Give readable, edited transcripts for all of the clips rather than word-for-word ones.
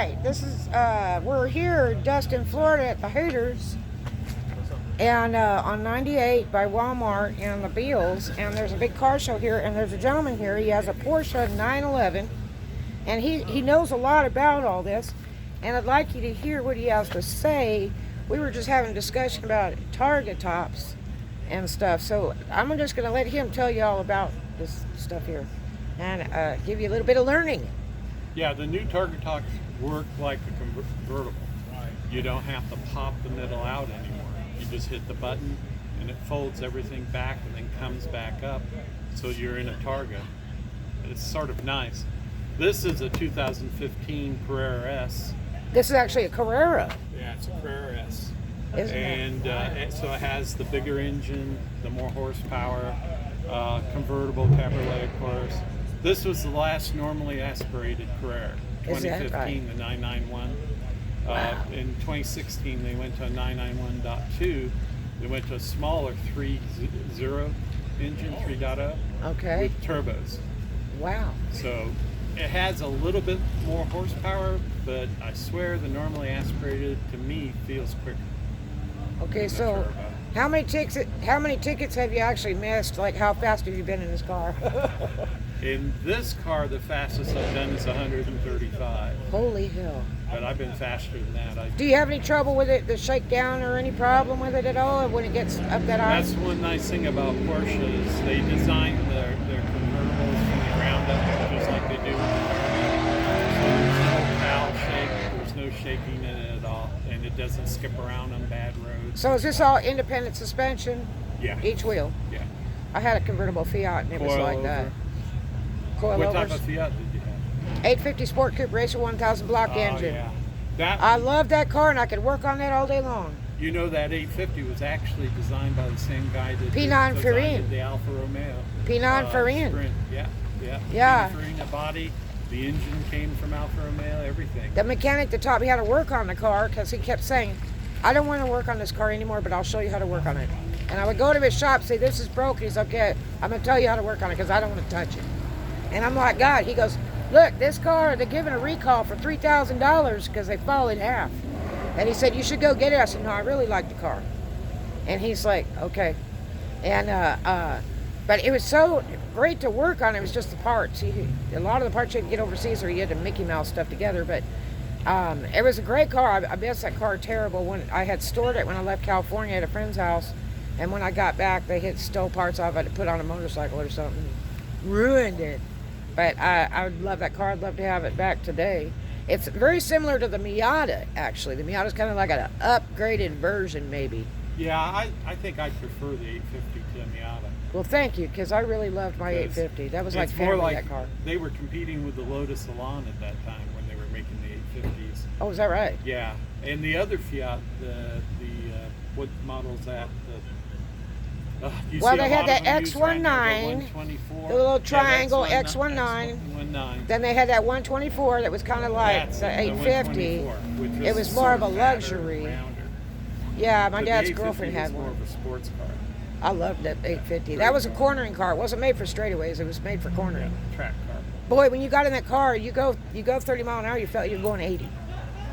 right. This is we're here, Destin, Florida, at the Hooters, and on 98 by Walmart and the Beals. And there's a big car show here, and there's a gentleman here. He has a Porsche 911, and he knows a lot about all this. And I'd like you to hear what he has to say. We were just having a discussion about target tops and stuff, so I'm just going to let him tell you all about this stuff here and give you a little bit of learning. Yeah, the new target tops work like a convertible. You don't have to pop the middle out anymore. You just hit the button and it folds everything back and then comes back up, so you're in a Targa. It's sort of nice. This is a 2015 Carrera S. This is actually a Carrera. Yeah, it's a Carrera S. Isn't And so it has the bigger engine, the more horsepower, convertible cabriolet, of course. This was the last normally aspirated Carrera. Is that 2015, right? the 991. Wow. In 2016, they went to a 991.2. They went to a smaller 3.0 engine, 3.0, Okay. with turbos. Wow. So it has a little bit more horsepower, but I swear the normally aspirated, to me, feels quicker. Okay, Not so sure about how many tickets have you actually missed? Like, how fast have you been in this car? In this car, the fastest I've done is 135, Holy hell. but I've been faster than that. Do you have any trouble with it, the shakedown, or any problem with it at all when it gets up that high? That's one nice thing about Porsche is they design their convertibles from the ground up, just like they do with the Targa. So there's no foul shake, there's no shaking in it at all, and it doesn't skip around on bad roads. So is this all independent suspension? Yeah. Each wheel? Yeah. I had a convertible Fiat and it was Coil like that. over. Coil What type overs. of Fiat did you have? 850 Sport Coupe Racer 1000 block Oh, engine. yeah. That, I love that car and I could work on that all day long. you know, that 850 was actually designed by the same guy that Pinon designed Farine. the Alfa Romeo. Pinon Farine. Sprint. Yeah, yeah. Yeah. Pinon Farine, the body, the engine came from Alfa Romeo, everything. The mechanic that taught me how to work on the car, because he kept saying, I don't want to work on this car anymore, but I'll show you how to work on it. And I would go to his shop, say, this is broken. He's okay, I'm going to tell you how to work on it because I don't want to touch it. And I'm like, God, he goes, look, this car, they're giving a recall for $3,000 because they fall in half. And he said, you should go get it. I said, no, I really like the car. And he's like, okay. And, but it was so great to work on. It was just the parts. A lot of the parts you had to get overseas or you had to Mickey Mouse stuff together. But it was a great car. I missed that car terrible. When I had stored it when I left California at a friend's house. And when I got back, they had stole parts off. I had to put on a motorcycle or something. Ruined it. But I would love that car. I'd love to have it back today. It's very similar to the Miata, actually. The Miata's kind of like an upgraded version, maybe. Yeah, I think I prefer the 850 to the Miata. Well, thank you, because I really loved my 850. That was like It's more family, like that car. they were competing with the Lotus Elan at that time when they were making the 850s. Oh, is that right? Yeah, and the other Fiat, what model is that? Well, they had that X19, the little triangle X19. Then they had that 124 that was kind of like the 850. It was more of a luxury. Yeah, my dad's girlfriend had one. More of a sports car. I loved that 850. That was a cornering car. It wasn't made for straightaways. It was made for cornering. Yeah, track car. Boy, when you got in that car, you go 30 mile an hour, you felt you were going 80.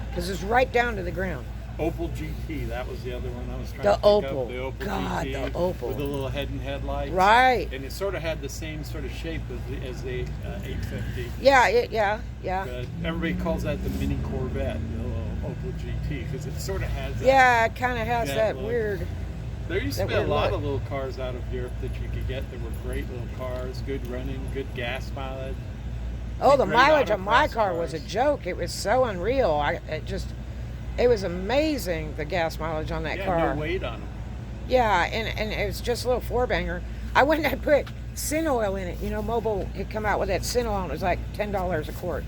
Because it was right down to the ground. Opel GT, that was the other one I was trying The to think Opel. of. The Opel God, GT the Opel. with the little head and headlights. Right. And it sort of had the same sort of shape as the 850. Yeah. But everybody calls that the mini Corvette, the little Opel GT, because it sort of has that. Yeah, it kind of has that look. weird. There used to that be a weird lot look. of little cars out of Europe that you could get that were great little cars, good running, good gas mileage. Oh, the Great mileage on my autocross car was a cars. joke. It was so unreal. It was amazing, the gas mileage on that Yeah, car. no weight on them. Yeah, and it was just a little four-banger. I went and I put sin oil in it. You know, Mobil had come out with that sin oil, and it was like $10 a quart.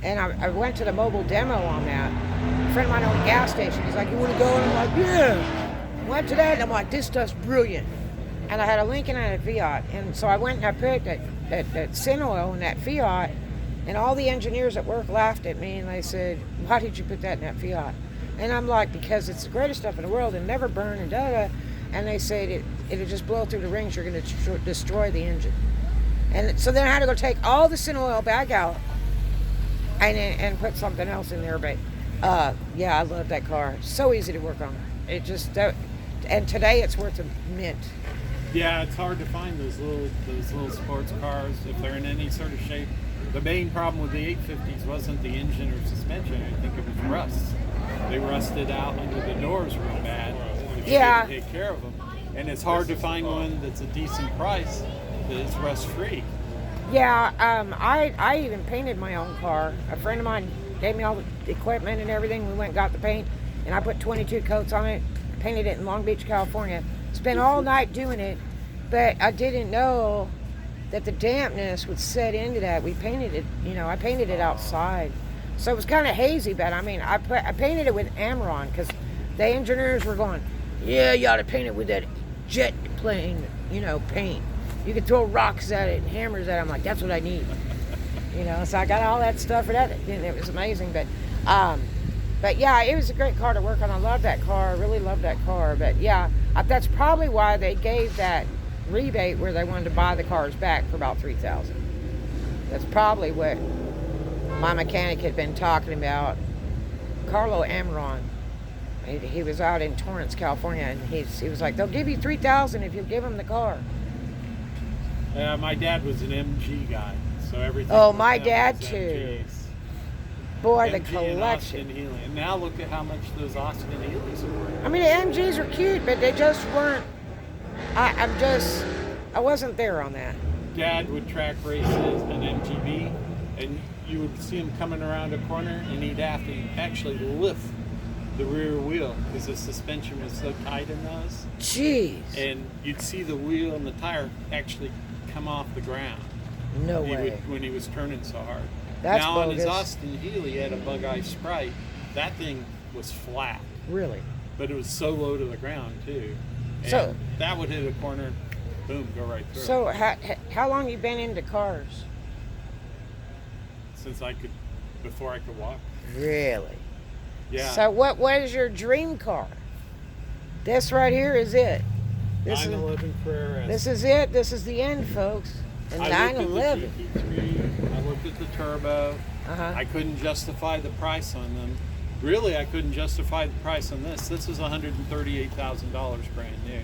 And I went to the Mobil demo on that. A friend of mine owned a gas station. He's like, you want to go? And I'm like, yeah. Went to that, and I'm like, this stuff's brilliant. And I had a Lincoln and a Fiat. And so I went and I put that sin oil in that Fiat, and all the engineers at work laughed at me, and they said, why did you put that in that Fiat? And I'm like, because it's the greatest stuff in the world and never burn and da-da. And they said it'll just blow through the rings. You're going to destroy the engine. And so then I had to go take all the sin oil back out and put something else in there. But yeah, I love that car. So easy to work on. It just and today it's worth a mint. Yeah, it's hard to find those little sports cars if they're in any sort of shape. The main problem with the 850s wasn't the engine or suspension. I think it was rust. They rusted out under the doors real bad. If you Yeah. didn't take care of them, and it's hard to find one that's a decent price that is rust free. Yeah, I even painted my own car. A friend of mine gave me all the equipment and everything. We went and got the paint, and I put 22 coats on it, painted it in Long Beach, California. Spent all night doing it, but I didn't know that the dampness would set into that. We painted it, I painted it outside. So it was kind of hazy, but I mean, I painted it with Amaron because the engineers were going, yeah, you ought to paint it with that jet plane, paint. You could throw rocks at it and hammers at it. I'm like, that's what I need. So I got all that stuff for that, and it was amazing. But yeah, it was a great car to work on. I love that car. I really love that car. But yeah, that's probably why they gave that rebate where they wanted to buy the cars back for about $3,000. That's probably what my mechanic had been talking about. Carlo Amaron. He was out in Torrance, California, and he was like, they'll give you $3,000 if you give them the car. My dad was an MG guy, so everything. Oh, for my him dad was too. MGs. Boy, the MG and collection. Austin Healy. And now look at how much those Austin Healys are worth. I mean, the MGs are cute, but they just weren't. I wasn't there on that. Dad would track races in MGB, and you would see him coming around a corner, and he'd have to actually lift the rear wheel because the suspension was so tight in those. Jeez. And you'd see the wheel and the tire actually come off the ground. No way. When he was turning so hard. That's now on his bogus. Austin Healy, he had a Bug Eye Sprite. That thing was flat, Really? but it was so low to the ground too. And So- that would hit a corner, boom, go right through. So how long you been into cars? Since before I could walk. Really? Yeah. So what is your dream car? This right here is it. This 911 Carrera. this is it. This is the end, folks. The I looked 911. at the GT3, I looked at the turbo. Uh-huh. I couldn't justify the price on them. Really, I couldn't justify the price on this. This is $138,000 brand new.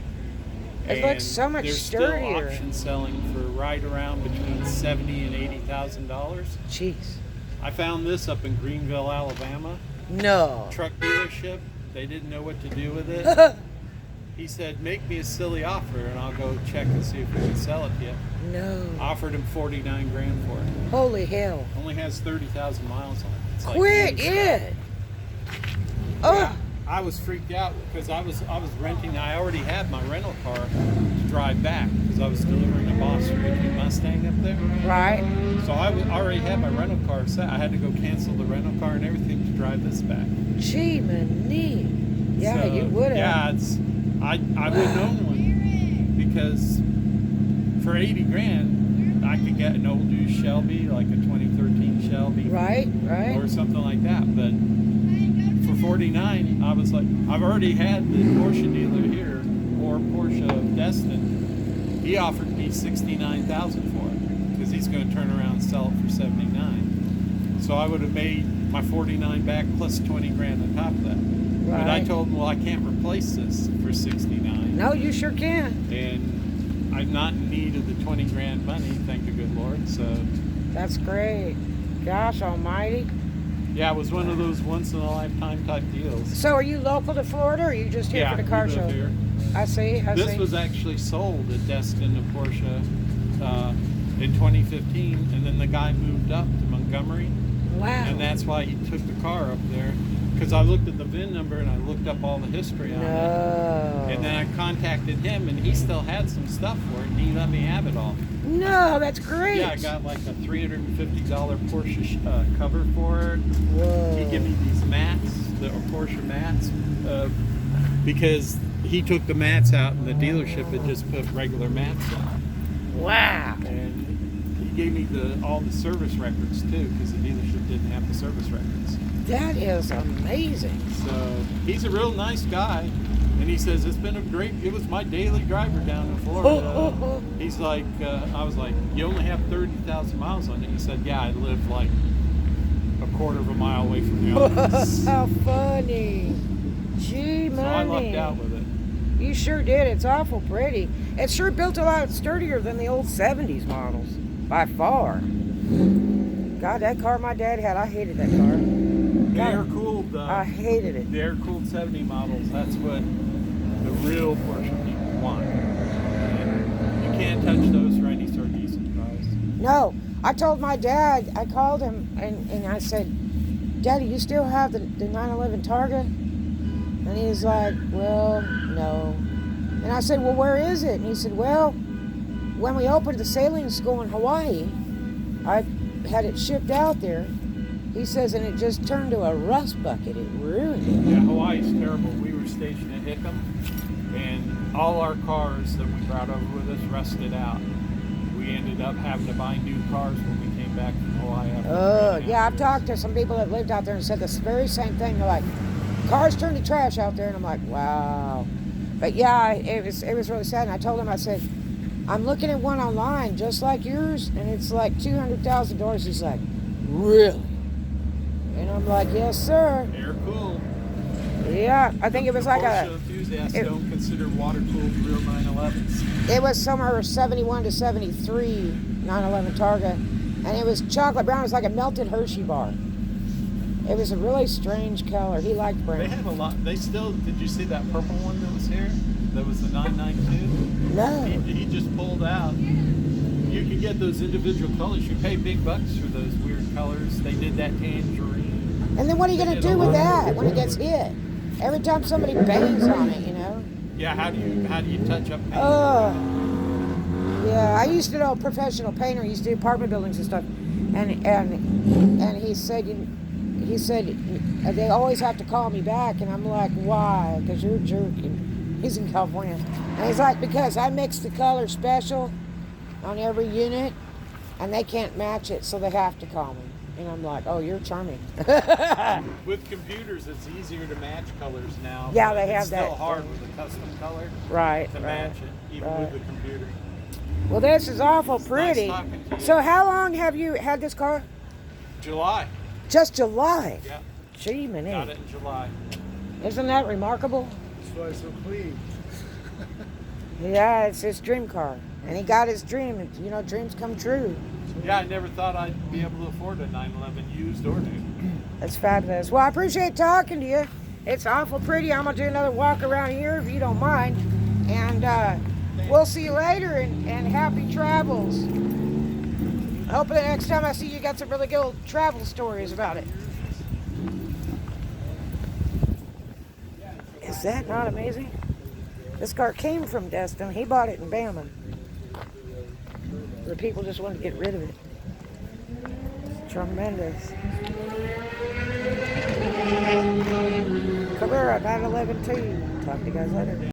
It looks so much they're sturdier. Still auction selling for right around between $70,000 and $80,000. Jeez. I found this up in Greenville, Alabama. No. Truck dealership. They didn't know what to do with it. He said, "Make me a silly offer, and I'll go check and see if we can sell it to you." No. Offered him $49,000 for it. Holy hell. Only has 30,000 miles on it. It's like Quit new stuff. it. Oh. Yeah, I was freaked out because I was renting. I already had my rental car to drive back because I was delivering a Boss 350 Mustang up there. Right. So I already had my rental car set. I had to go cancel the rental car and everything to drive this back. Gee, money. Yeah, So, you would have. Yeah, I wouldn't own one because for $80,000 I could get an old used Shelby, like a 2013 Shelby, Right. or something like that. But for $49,000, I was like, I've already had the Porsche dealer here, or Porsche of Destin. He offered me $69,000 for it because he's going to turn around and sell it for $79,000. So I would have made my $49,000 back plus $20,000 on top of that. Right. But I told him, well, I can't replace this for $69,000, No, you sure can. and I'm not in need of the $20,000 money, thank the good Lord. So That's great. Gosh almighty. yeah, it was one of those once in a lifetime type deals. So are you local to Florida, or are you just here Yeah, for the we car live show? here. I see. This was actually sold at Destin to Porsche in 2015, and then the guy moved up to Montgomery, Wow. and that's why he took the car up there. Because I looked at the VIN number and I looked up all the history on it. No. And then I contacted him, and he still had some stuff for it, and he let me have it all. No, that's great. Yeah, I got like a $350 Porsche cover for it. Whoa. He gave me these mats, the Porsche mats, because he took the mats out and the dealership had just put regular mats on. Wow. And he gave me all the service records too, because the dealership didn't have the service records. That is amazing. So he's a real nice guy. And he says, it was my daily driver down in Florida. He's like, I was like, you only have 30,000 miles on it. He said, yeah, I live like a quarter of a mile away from the office. How funny. Gee, So I money. lucked out with it. You sure did. It's awful pretty. It's sure built a lot sturdier than the old 70s models. By far. God, that car my dad had, I hated that car. The God, air-cooled, I hated it. the air-cooled 70 models, that's what the real portion people want. And you can't touch those for any sort of decent price. No, I told my dad, I called him and I said, Daddy, you still have the 911 Targa? And he's like, well, no. And I said, well, where is it? And he said, well, when we opened the sailing school in Hawaii, I had it shipped out there. He says, and it just turned to a rust bucket. It ruined it. Yeah, Hawaii's terrible. We were stationed at Hickam, and all our cars that we brought over with us rusted out. We ended up having to buy new cars when we came back from Hawaii. Oh, yeah, I've talked to some people that lived out there and said the very same thing. They're like, cars turn to trash out there. And I'm like, wow. But yeah, it was really sad. And I told him, I said, I'm looking at one online just like yours, and it's like $200,000. He's like, really? And I'm like, yes, sir. Air cooled. Yeah, I think it was like Porsche enthusiasts don't consider water cooled real 911s. it was somewhere 71 to 73 911 Targa, and it was chocolate brown. It was like a melted Hershey bar. It was a really strange color. He liked brown. They have a lot. They still. Did you see that purple one that was here? That was the 992. No. He just pulled out. You can get those individual colors. You pay big bucks for those weird colors. They did that tangerine. And then what are you going to do with that when it gets hit? Every time somebody bangs on it, you know? Yeah. How do you touch up paint? Yeah, I used to know a professional painter. He used to do apartment buildings and stuff. And he said they always have to call me back, and I'm like, why? Because you're a jerk. And he's in California, and he's like, because I mix the color special on every unit, and they can't match it, so they have to call me. And I'm like, oh, you're charming. With computers, it's easier to match colors now. Yeah, but they have it's that. still hard with a custom color Right, to right, match it, even right. with the computer. Well, this is awful pretty. Nice talking to you. So how long have you had this car? July. Just July. Yeah. Gee, man. Got it in July. Isn't that remarkable? That's why it's so clean. Yeah, it's his dream car. And he got his dream. You know, dreams come true. Yeah, I never thought I'd be able to afford a 911 used or new. That's fabulous. Well, I appreciate talking to you. It's awful pretty. I'm going to do another walk around here if you don't mind. And we'll see you later, and happy travels. Hopefully the next time I see you, got some really good travel stories about it. Is that not amazing? This car came from Destin. He bought it in Bama. The people just wanted to get rid of it. Tremendous. Cabrera 911 2. Talk to you guys later.